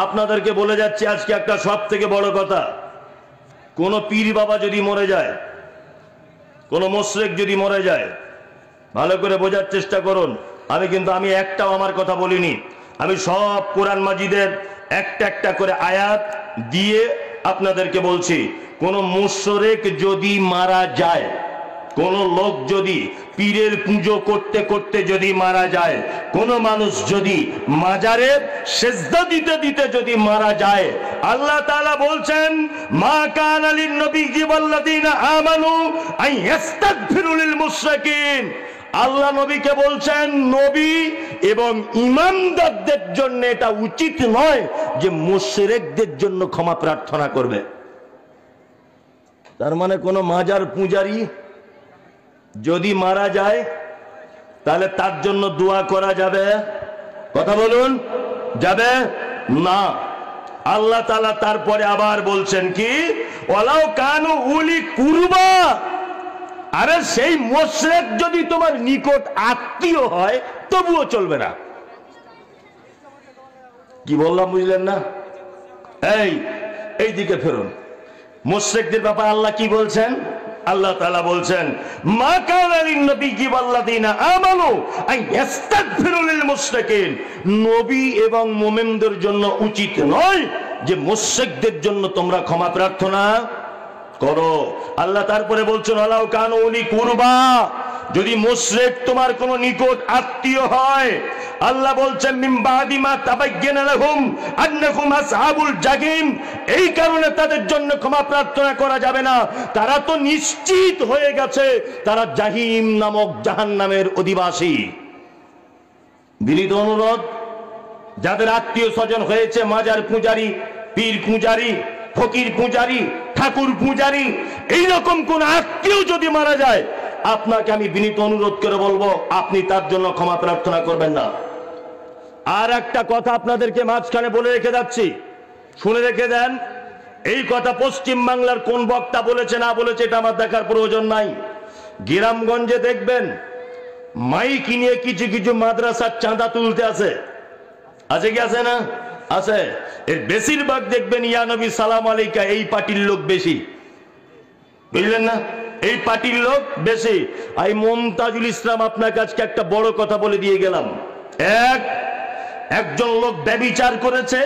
আপনাদেরকে বলে যাচ্ছি আজকে একটা সব থেকে বড় কথা, কোন পীর বাবা যদি মরে যায়, কোন মুশরিক যদি মরে যায়, ভালো করে বোঝার চেষ্টা করুন। আমি একটাও আমার কথা বলিনি, আমি সব কোরআন মাজিদের একটা একটা করে আয়াত দিয়ে আপনাদেরকে বলছি। কোন মুশরিক যদি মারা যায়, কোন লোক যদি পীরের পুজো করতে করতে যদি মারা যায়, কোন মানুষ যদি মাজারে সেজদা দিতে দিতে যদি মারা যায়, আল্লাহ তাআলা বলছেন মা কানা লিন নবিয়্যি ওয়াল্লাযীনা আমানু আন ইস্তাগফিরু লিল মুশরিকিন। আল্লাহ নবীকে বলছেন নবী এবং ঈমানদারদের জন্য এটা উচিত নয় যে মুশরিকদের জন্য ক্ষমা প্রার্থনা করবে। তার মানে কোন মাজার পূজারী যদি মারা যায় তাহলে তার জন্য দোয়া করা যাবে? কথা বলুন, যাবে না। আল্লাহ তাআলা তারপরে আবার বলছেন কি, ওয়ালাউ কানু উলি কুরবা। আরে সেই মুশরিক যদি তোমার নিকট আত্মীয় হয় তবুও চলবে না। কি বললাম বুঝলেন না? এই দিকে ফেরুন। মুশরিকদের ব্যাপারে আল্লাহ কি বলছেন? আল্লাহ তাআলা বলছেন মা কানা লিন নবিয়্যি ওয়াল্লাযীনা আমানু আন ইস্তাগফিরু লিল মুশরিকিন। নবী এবং মুমিনদের জন্য উচিত নয় যে মুশরিকদের জন্য তোমরা ক্ষমা প্রার্থনা করো। আল্লাহ তারপরে বলছেন ওয়ালাউ কানু উলি কুরবা, যদি মুশরিক তোমার কোন নিকট আত্মীয় হয়, আল্লাহ বলছেন মিন বাদি মা তাবায়্যানা লাহুম আন্নাহুম আসহাবুল জাহিম। এই কারণে তাদের জন্য ক্ষমা প্রার্থনা করা যাবে না, তারা তো নিশ্চিত হয়ে গেছে তারা জাহিম নামক জাহান্নামের অধিবাসী। বিনীত অনুরোধ, যাদের আত্মীয় স্বজন হয়েছে মাজার পূজারী, পীর পূজারী, ফকির পূজারী, ঠাকুর পূজারী, এইরকম কোন আত্মীয় যদি মারা যায়, আপনাকে আমি বিনীত অনুরোধ করে বলবো আপনি তার জন্য ক্ষমা প্রার্থনা করবেন না। আর একটা কথা আপনাদেরকে মাঝখানে বলে রেখে যাচ্ছি, শুনে রেখে দেন। এই কথা পশ্চিম বাংলার কোন বক্তা বলেছে না বলেছে এটা আমার দেখার প্রয়োজন নাই। গ্রামগঞ্জে দেখবেন মাইক নিয়ে কিছু কিছু মাদ্রাসার চাঁদা তুলতে আছে কি আছে না? আছে। এর বেশিরভাগ দেখবেন ইয়া নবী সালাম আলাইকা এই পার্টির লোক বেশি, বুঝলেন না? এই পার্টির লোক বেশি। এই মুমতাজুল ইসলাম আপনার কাছে একটা বড় কথা বলে দিয়ে গেলাম। একজন লোক ব্যভিচার করেছে,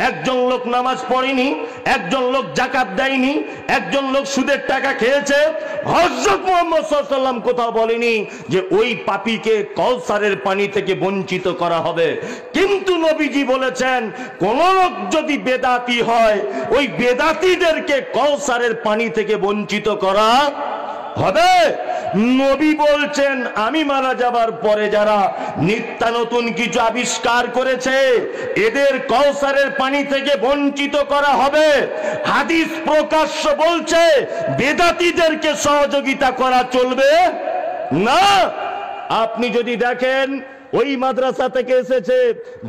একজন লোক নামাজ পড়েনি, একজন লোক যাকাত দেয়নি, একজন লোক সুদের টাকা খেয়েছে। হযরত মুহাম্মদ সাল্লাল্লাহু আলাইহি ওয়াসাল্লাম কোথাও বলেনি যে ওই পাপীকে কাউসারের পানি থেকে বঞ্চিত করা হবে, কিন্তু নবীজি বলেছেন কোন লোক যদি বেদাতি হয় ওই বেদাতীদেরকে কাউসারের পানি থেকে বঞ্চিত করা হবে। নবী বলছেন আমি মারা যাবার পরে যারা নিত্য নতুন কিছু আবিষ্কার করেছে এদের কাউসারের পানি থেকে বঞ্চিত করা হবে। হাদিস প্রকাশ্য বলছে বেদাতীদেরকে সহযোগিতা করা চলবে না। আপনি যদি দেখেন ওই মাদ্রাসা থেকে এসেছে,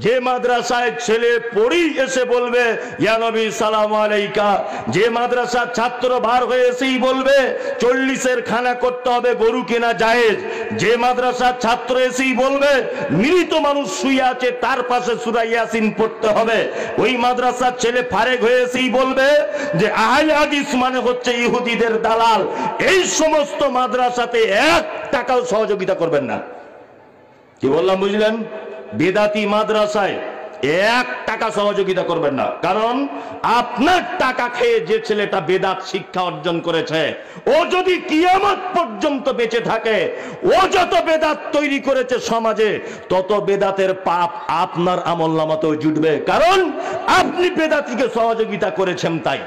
যে মাদ্রাসায় ছেলে পড়ি এসে বলবে ইয়া নবী সালাম আলাইকা, যে মাদ্রাসার ছাত্র বার হয়ে এসেই বলবে 40-এর খানা করতে হবে, গরু কেনা জায়েজ, যে মাদ্রাসার ছাত্র এসেই বলবে মৃত মানুষ শুয়ে আছে তার পাশে সূরা ইয়াসিন পড়তে হবে, ওই মাদ্রাসার ছেলে ফারেক হয়ে এসেই বলবে যে আহলে হাদিস মানে হচ্ছে ইহুদিদের দালাল, এই সমস্ত মাদ্রাসাতে 1 টাকাও সহযোগিতা করবেন না। কি বললাম বুঝলেন? বেদাতি মাদ্রাসায় 1 টাকা সহযোগিতা করবেন না, কারণ আপনার টাকা খেয়ে যে ছেলেটা বেদাত শিক্ষা অর্জন করেছে ও যদি কিয়ামত পর্যন্ত বেঁচে থাকে, ও যত বেদাত তৈরি করেছে সমাজে তত বেদাতের পাপ আপনার আমলনামাতেও জুটবে, কারণ আপনি বেদাতিকে সহযোগিতা করেছেন তাই।